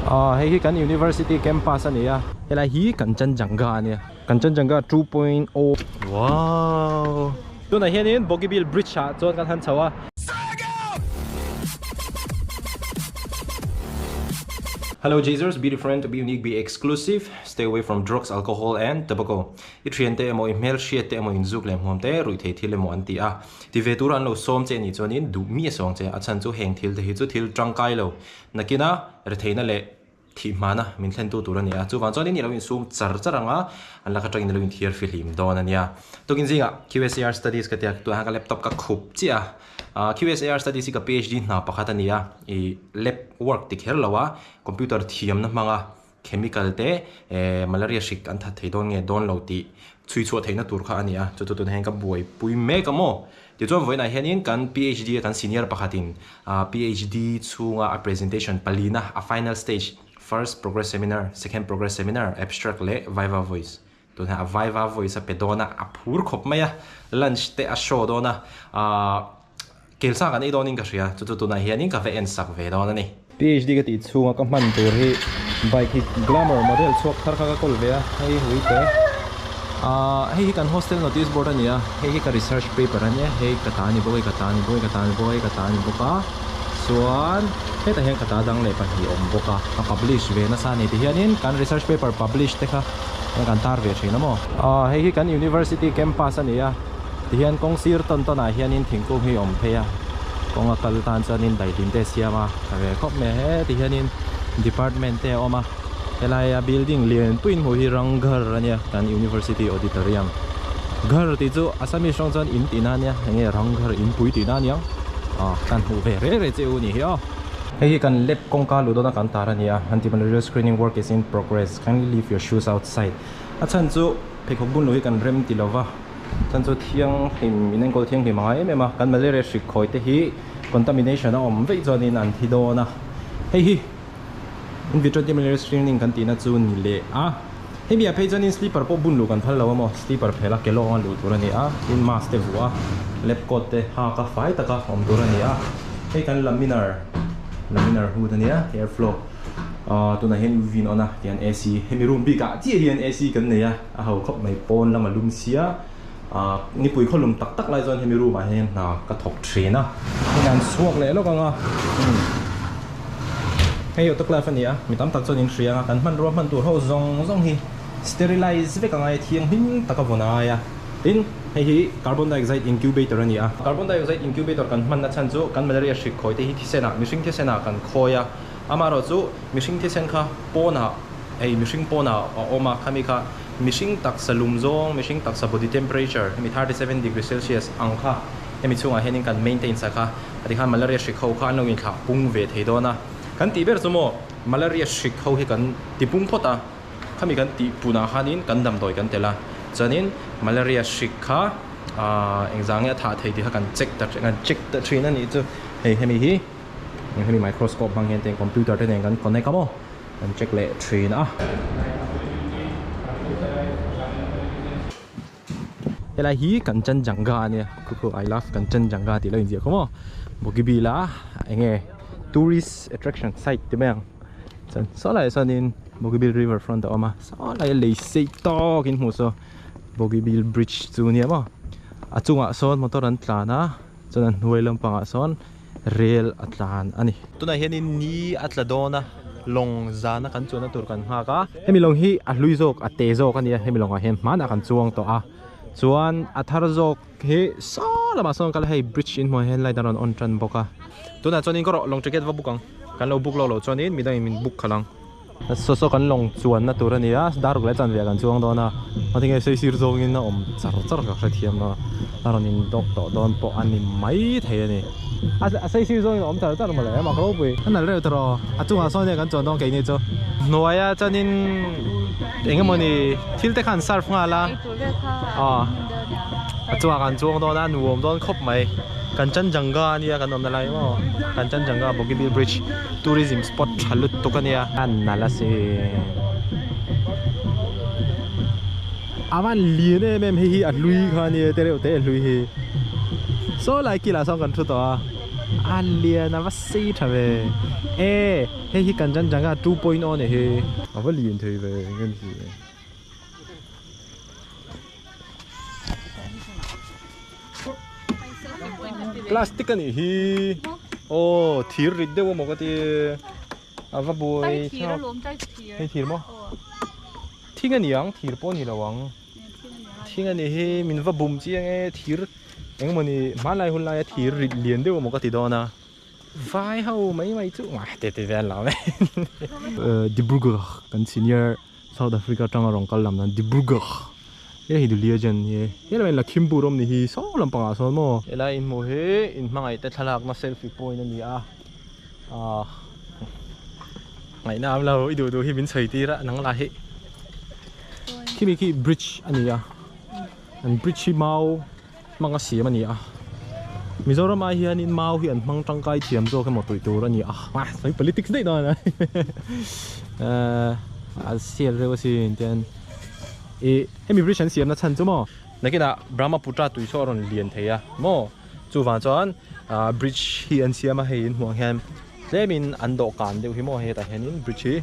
hei hi kan university campus ania helai hi Kanchenjunga ania Kanchenjunga 2.0 wow tuna hianin Bogibeel Bridge ha chon kan han chawa Hello Jazers, be different, be unique, be exclusive. Stay away from drugs, alcohol and tobacco. Itriente emo imel shiete emo inzuk lem homte ruite thil emo anti a. Ti veturan lo som che ni chonin du mi song che achan chu heng thil te hi chu thil trangkai lo. Nakina retheina le thi mana min thlen tu turani a chu wan chonin ni lo in sum char charanga an la ka tang in lo in thiar filim don ania. Tokin zinga QSAR studies ka tiak tu ha laptop ka khup chia. QSAR studies ka PhD na pakhatania I lab work tikher lawa computer thiam na manga chemical te malaria shik an tha theidon nge don lo ti chui chu theina tur kha ania chu tu heng ka buai pui me ka mo ti chon voina hianin kan PhD kan senior pakhatin PhD chunga a presentation palina a final stage first progress seminar second progress seminar abstract le viva voice tu na viva voice a pedona a phur khop maya lunch te a show dona kelsa kan idon in ka ria chu na hianin ka ve en sak ve dona ni PhD ka ti chunga ka man tur hi bike hi glamour model chok thar kha ka kol ve a hei hui te hei hi kan hostel notice board ania hei hi ka research paper ania hei ka ta ni boi ka ta ni boi ka ta ni boi ka ta ni boka suan hei ta heng ka ta dang le pa hi om boka ka publish ve na sa ni ti hianin kan research paper publish te kha kan tar ve thina mo hei hi kan university campus ania tihian kong sir ton ton a hianin thingkung hi om theya kong akal tan chanin dai dim te siama ave khop me he tihianin department te oma helaya building lian puin ho hi ranghar ania kan university auditorium ghar ti chu asami song chan in tina nia nge ranghar in pui tina nia kan hu ve re che u ni hi hei kan lab kong ka lu dona kan tarania anti-malaria screening work is in progress kindly leave your shoes outside achan chu phekok bun lo hi kan rem ti lova tan chu thiang him inen kol thiang hi mangai mema kan malaria shik khoi te hi contamination a om ve chonin an thi do na hei hi in vitro malaria screening kan tina chu ni le hei mi a phei chonin sleeper po bun lu kan phal lawa mo sleeper phela kelo an lu turani in mask te huwa lab coat te ha ka fai taka om turani hei kan laminar hu dania airflow tuna hen vin ona tian AC hemi room bi ka chi hian AC kan neya a ho khop mai pon lama lum sia ni pui kholum tak tak lai zon hemi room a hen na ka thok thina hian suak le lo ka nga hei yo tak la fania mi tam tak chon in thrianga kan man ro man tur ho zong hi sterilize ve ka ngai thiang hin takavona ya tin hei hi carbon dioxide incubator ania carbon dioxide incubator kan man na chan chu kan malaria shik khoi te hi thisena mishing thisena kan khoya amaro chu mishing thisen kha pona ei mishing pona oma khami kha mishing tak salum zong mishing tak sa body temperature mi 37 degrees celsius angkha emi chunga hening kan maintain sakha ati kha malaria shik khau kha no in kha pung ve theidona kan ti ber chumo malaria shik khau hi kan ti pung phota khami kan ti puna hanin kan dam doi kan tela chanin malaria shik kha exam ya tha thei ti kha kan check ta thina ni chu hei hemi hi hemi microscope bang hen ten computer te nen kan connect ka mo kan check le thina helai hi Kanchenjunga ania kuku I love Kanchenjunga ti lo in dia ko mo Bogibeel enge tourist attraction site te bang chan so lai sanin Bogibeel riverfront oma so lai le sei to kin hu so Bogibeel bridge chu nia mo achunga son motor an tlana chanan huailam panga son rail atlan ani tuna hianin ni atladona long zana kan chuna tur kan ha ka hemi long hi a hlui jok a te jok ania hemi long a hen mana kan chuang to chuan athar jok he salama song kal hei bridge in mo hen lai daron on tran boka tuna chonin ko long ticket wa bukang kan lo book lo chonin midang min book khalang so kan long chuan na turania daruk le chan ve kan chuang dona atinge sei sir zong in na om char ka thiam na daron in dok to don po ani mai the ni sei sir zong in om char ma le ma kro bui an le tro achunga so ne kan chon dong ke ni cho noya chanin engemoni thil te khan surf nga la achunga kan chuang dona nuom don khop mai Kanchenjunga ania kan om na lai mo Kanchenjunga Bogibeel bridge tourism spot halut to kania an nala se awan liene mem hi a lui khani tere te lui hi so lai kila song kan thu to Alien na vasi thave. He hi Kanchenjunga 2.0 ne he. Ava liền thôi về cái gì. Plastic này hi. Thir rid de wo mo ka ti. Ava boy. He thir mo. Thi cái niang thir po ni lawang. Thi cái này he min va bum chi ang thir. Anh mà ni malai hôn lai thir rid liền de wo mo ka ti do na. Vai hau mấy chú mà tê ven lão này. Dibrugor kan senior South Africa tang rong kal lam nan Dibrugor. Ye hi du legend ye. Ye la la Kimburom ni hi so lam panga so mo. Ye la in mo he in mangai te thalak na selfie point ni a. Ngai nam lo I du hi bin chei ti ra nang la hi. Kimi ki bridge ani a. An bridge mau manga siam ani a. Mizoram ai hian in mau hi an hmang tangkai thiam zo ke mo tui tur ani sai politics dei na sial rewa si ten hemi bridge an siam na chan chu mo nakina Brahmaputra tui so ron lian theia mo chu wa chuan bridge hi an siam a he in huang hian lemin an do kan deuh hi mo he ta hian in bridge hi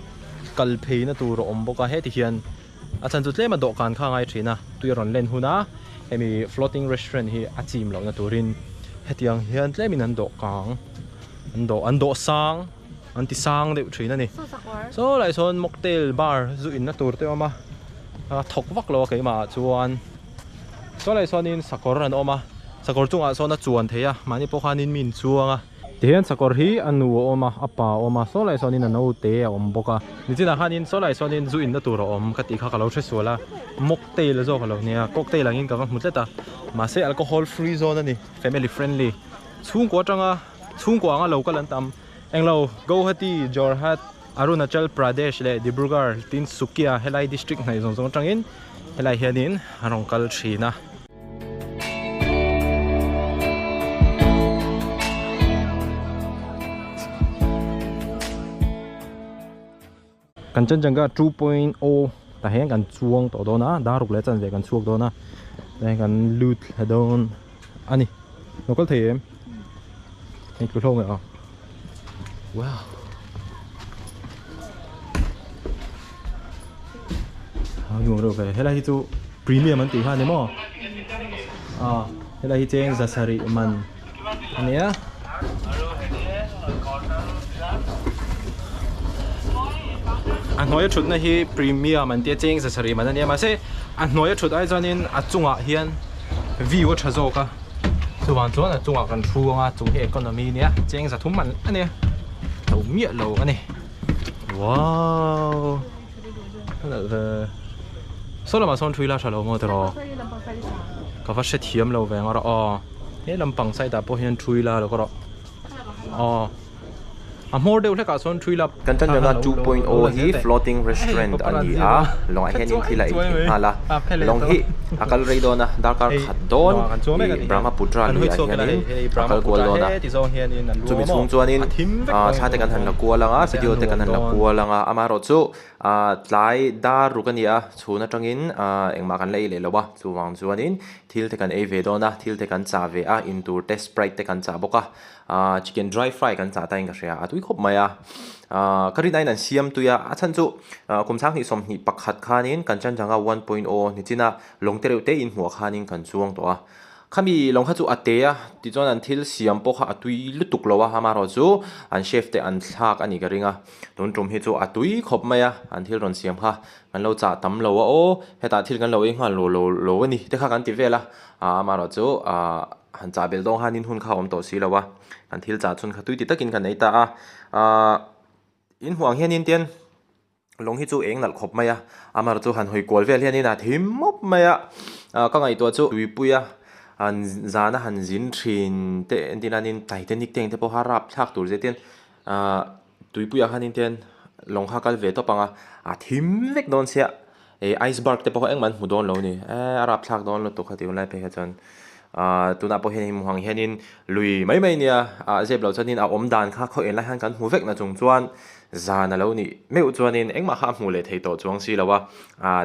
kal phei na tur om boka he ti hian a chan chu tlema do kan kha ngai thina tui ron len huna hemi floating restaurant hi a chim lo na turin hetiang hian tlemin an do kang an do sang an ti sang deuh thina ni so lai son mocktail bar zu in na tur te oma thok vak lo ke ma chuan so lai son in sakor an oma sakor chunga so na chuan theia mani pokhan in min chuanga te hian sakor hi anu oma apa oma so lai son in no te om boka ni china khan in so lai son in zu in na tur om ka ti kha ka lo thre suala mocktail zo ka lo nia cocktail angin ka va mutleta ma se alcohol free zone ani family friendly chung ko tanga chung ko anga local an tam englo Guwahati Jorhat Arunachal Pradesh le Dibrugarh Tinsukia helai district nai zong zong tangin helai hianin rongkal thina Kanchenjunga 2.0 ta heng kan chuang to do na daruk le chan ve kan chuak do na đây kan lut hadon ani local thei em anh cứ thong rồi wow nhưng mà rồi cái là hitu premium anh tí ha đấy mo cái là hitu zasari man anh nhá anh nói chút này hi premium anh tiết chêng zasari man anh nhá mà sẽ anh nói chút ai cho nên à trung ạ hiền view cho zo ka chu wan chuan a chunga kan thuanga chung he economy nia cheng za thum man ani to mia lo ani wow so lama son thui la thalo mo tro ka va se thiam lo ve ngara he lampang sai da po hian thui la lo ko ro more de ka son thui la Kanchenjunga 2.0 hi floating restaurant ani long hian in thila in hala long hi akal rei dona darkar khat don Brahmaputra li hian akal gol dona chumi chung chuanin thate kan han la kualanga video te kan han la kualanga amaro chu tlai dar rukania chhuna tangin engma kan lei le lowa chuwang chuanin thil te kan e ve dona thil te kan cha ve a in tur test sprite te kan cha boka chicken dry fry kan cha ta inga ria atui khop maya kari nai nan siam tuya achan chu kumchang ni som ni pakhat khanin Kanchenjunga 1.0 ni china longtereu te in huwa khanin kan chuang to a khami long kha chu atea ti chon an thil siam po kha atui lutuk lowa hamaro chu an chef te an thlak ani ka ringa ton trum hi chu atui khop maya an thil ron siam kha kan lo cha tam lo heta thil kan lo ing ha lo ani te kha kan ti vela amaro chu han cha bel dong hanin hun kha om to si lawa kan thil cha chun kha tui ti takin kan nei ta in huang hian in tian long hi chu eng nal khop maya amar chu han hoi kol vel hian in a thim mop maya ka ngai to chu tuipuya an zana han zin thin te endinanin titanic teng te po harap thak tur je tian tuipuya hanin tian long kha kal ve to panga thim vek don sia iceberg te po eng man mu don lo ni arap thak don lo to khati ulai pe ha chon tuna po hian muang hianin lui mai nia zeb lo chanin om dan kha kho en lai han kan hu vek na chung chuan zana lo ni meu chuanin engma kha mu le thei to chuang si lawa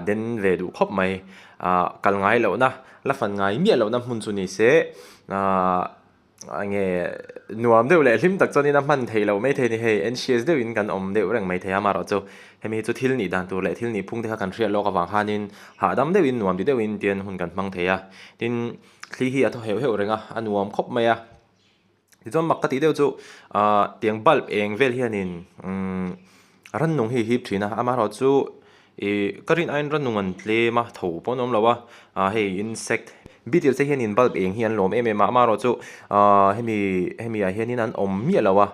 den ve du khop mai kal ngai lo na la fan ngai mi lo na mun chu ni se anh nghe nuông đều lệ lim đặc cho nên mình thấy lâu mấy thấy thì hay NCS đều inกันđều rằng mấy thấy mà rồi cho hay mấy cho thiếu nhị đàn tu lệ thiếu nhị phung thì kan riết lo cái vàng hanin hạ đam đều in nuông đều in tiền hunกันmang thấy tin khi hi thôi hiểu rằng nuông khóc mấy thì cho mặc cái đều cho tiếng bulb eng vel hianin ran nung hi hip thina ama rồi cho karin ain ran nungan tle ma thau pon om lawa hey insect bitil se hianin bulb eng hian lom em ma ro chu hemi a hianin an om mi lawa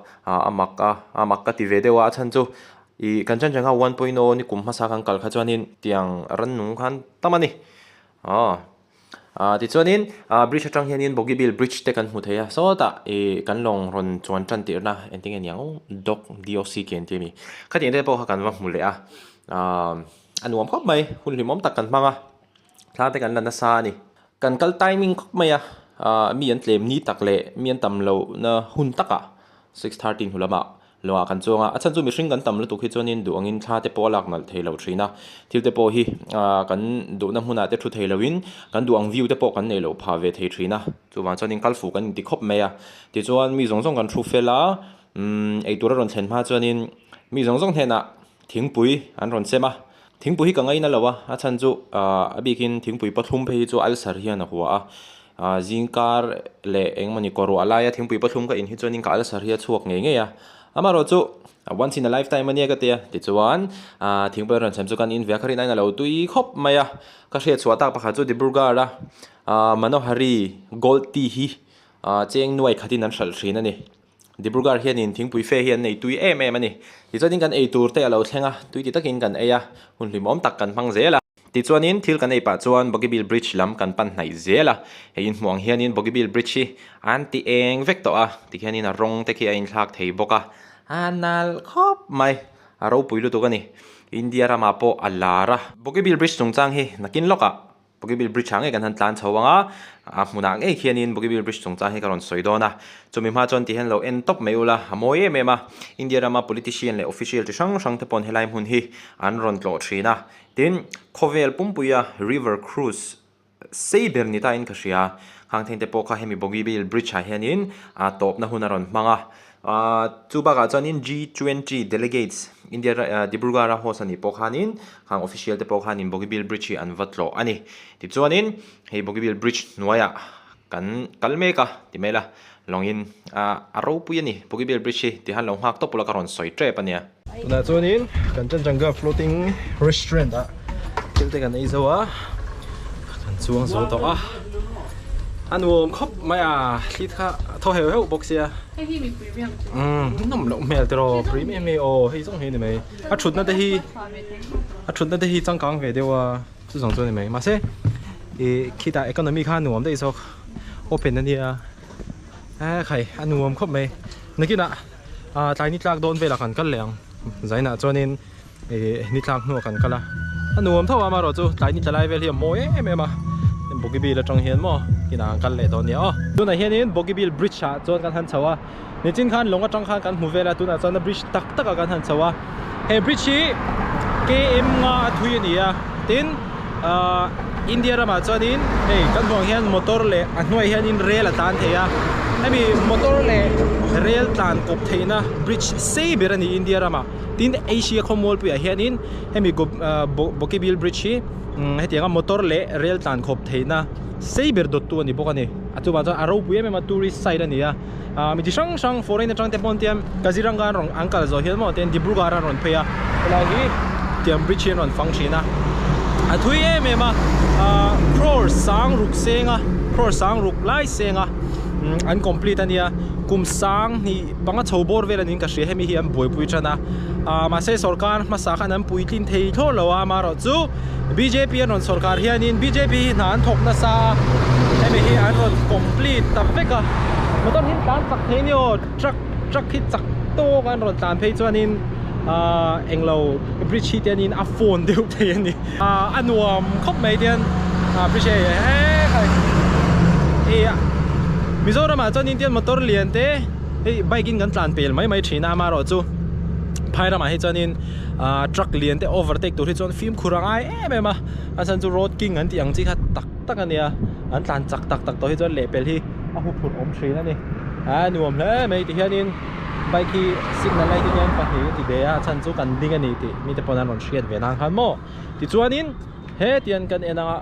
amakka ti ve dewa chan chu kan chan changa 1.0 ni kum masa kan kal kha chuanin tiang ran nung khan tamani ti chuanin bridge atang hianin Bogibeel bridge te kan hmu theia so ta kan long ron chuan tran tir na enting en yang doc ken ti mi khatin te po kan wa hmu le anuam khop mai hun limom tak kan manga thla te kan lan na sa ni kan kal timing khop mai mi an tlem ni tak le mi an tam lo na hun taka 6:13 hulama loa kan chonga achan chu mi hring kan tam lu tu khi chonin du angin thla te polak nal theilo thina thil te po hi kan du na hmuna te thu theiloin kan du ang view te po kan nei lo pha ve thei thina chuwan chonin kal fu kan ti khop meya ti chuan mi zong kan thu fela ei tura ron thlen ma chonin mi zong hena thingpui an ron sema thingpui ka ngai na lawa achan chu abikin thingpui pathum phei chu alsar hian a huwa zingkar le engmani koru alaya thingpui pathum ka in hi chonin ka alsar hi chuak nge ya amaro chu once in a lifetime ania ka te ti chuan thingpui ron chem chu kan in ve khari nai na lo tui khop maya ka hre chuata pakha chu Dibrugarh la Manohari gold tea hi cheng nuai khatin an hral thrin ani Dibrugarh hianin thingpui fe hian nei tui em ani ti chuanin kan ei tur te alo thlenga tui ti takin kan eya hun hlimom tak kan hmang zela ti chuanin thil kan ei pa chuan Bogibeel bridge lam kan pan hnai zela hein hmuang hianin Bogibeel bridge hi an ti eng vek to ti hianin a rong te khi a in thlak thei boka anal khop mai aro puilu tu kani India rama po alara Bogibeel bridge tungchang hi nakin loka Bogibeel bridge hange kan han tlan chawanga hmuna nge khianin Bogibeel bridge tungchang hi karon soidona chumi ma chon ti hen lo en top meula amoye mema India rama politician le official ti sang te pon helai mun hi an ron tlo thina tin khovel pumpuya river cruise saber ni ta in khashia hangthen te po kha hemi Bogibeel bridge ha hianin top na hunaron manga chuba ga chanin G20 delegates India Dibrugarh hosani pokhanin hang official te pokhanin Bogibeel bridge an vatlo ani ti chuanin hei Bogibeel bridge nuaya kan kalmeka timela longin aro puyani Bogibeel bridge ti han long hak to pula karon soi tre pania na chuanin kan changa floating restaurant tilte kan ei zawa kan chuang zo to anuom khop maya thlit kha tho heu boxiaให้พี่มีพรีเมียม nom lo mel tro premium me o hei song he ni mai thut na te hi chang kang ve dewa chu song chu ni mai ma se kita economy kha nuam de so open na nia khai anuom khop mai nakina tai ni tlak don ve la kan kal leng zaina chonin ni tlak nu kan kala anuom thawa ma ro chu tai ni tlai vel hi mo ma Bogibeel atang hian mo kinang kal le don nia tuna hianin Bogibeel bridge ha chon kan han chawa ni chin khan long atang khan kan hmu vela tuna chona bridge tak kan han chawa he bridge hi km nga thui ania tin India rama chonin hey kan hong hian motor le anoi hianin rail atan theya hemi motor le rail tan kop theina bridge saber ani India rama tin Asia khomol pu hianin hemi Bogibeel bridge hi hetianga motor le rail tan khop theina saber dot tu ani bokani atuba cha aro puye me ma tourist side ania mi ti sang foreign atang te pontiam Kaziranga rong angkal zo hian mo ten Dibrugarh ron pheya lagi tiam bridge ron functiona athui me ma crore sang ruk lai senga uncomplete ania kum sang ni banga chobor vel anin ka hre hemi hi am boi pui chana ma se sarkar ma sa khan am pui tin thei tho lawa ma ro chu BJP ron sarkar hianin BJP nan thok na sa hemi hi an ron complete ta veka motor hin tan sak theino truck hi chak to kan ron tan phei chuanin englo bridge hi tianin a phone deu theani anuam khop mai tian bridge Mizoram chuan Indian motor lian te hei bike in kan tlan pel mai thina ma ro chu phaira ma hi chuanin truck lian te overtake tur hi chuan film khurangai em asan chu road king an ti ang chi kha tak ania an tlan chak tak to hi chuan lepel hi a hu phut om thrin ani nuam hle mai ti hianin bike hi signal light hian pahnih ti be a chan chu kan ding ani ti mi te pon an ron hriat ve nang khan mo ti chuanin he tian kan enanga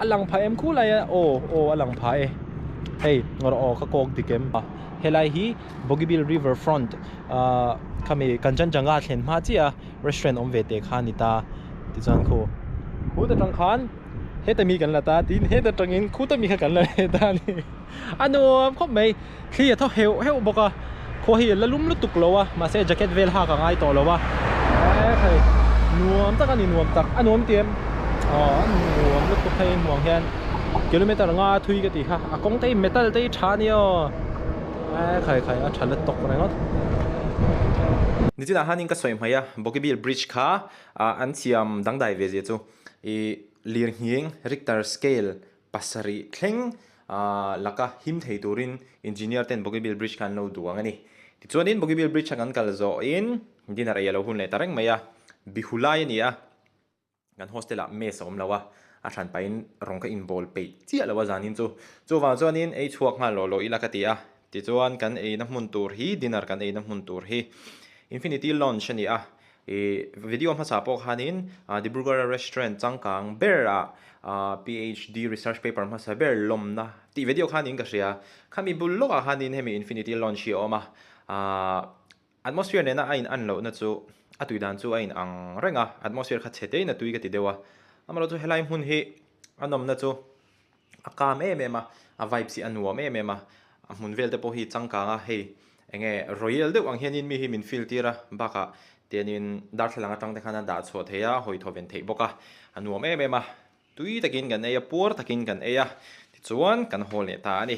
alang pha em khu lai o alang pha e hey ngor o ka kok dikem helai hi Bogibeel River Front kami Kanchanjunga thlen ma chia restaurant om ve te khan ita ti chan kho khu ta tang khan he ta mi kan la ta tin he ta tangin khu ta mi kha kan la ta ni ano khop mai khi tho heu boka kho hi la lum lu tuk lowa ma se jacket vel ha ka ngai to lowa khai nuam ta kan ni nuam tak anom tiam nuam lu tuk khai nuam hian kilometer nga thui ka ti ha akong te metal te thani khai a thalat tok na ngot ni china hanin ka soim haya Bogibeel Bridge kha an chiam dangdai ve je chu e lir hieng Richter scale pasari thleng laka him thei turin engineer ten Bogibeel Bridge kan no duang ani ti chuanin Bogibeel Bridge kan kal zo in dinar yelo hun le tareng maya bihulai ni a kan hostela mes om lawa a than pain rong ka in ball pe chi alawa zanin chu wa chuanin ei chuak nga lo ilakatia ti chuan kan ei na mun tur hi dinar kan ei na mun tur hi Infinity Launch ani video ma sa pok hanin Dibrugarh restaurant changkang bera PhD research paper ma sa ber lomna ti video khanin ka ria khami bullo a hanin hemi Infinity Launch hi oma atmosphere ne na ain an lo na chu atui dan chu ain ang renga atmosphere kha chete na tui ka ti dewa amalo chu helai hun hi anom na chu akam ma a vibe si anuam ma mun vel te po hi changkanga hei enge royal de wang hianin mi hi min feel tira baka tenin dar thlanga tang te khana da chho theya hoi thoven thei boka anuam ma tui takin kan eya por takin kan eya ti chuan kan hol ne ta ani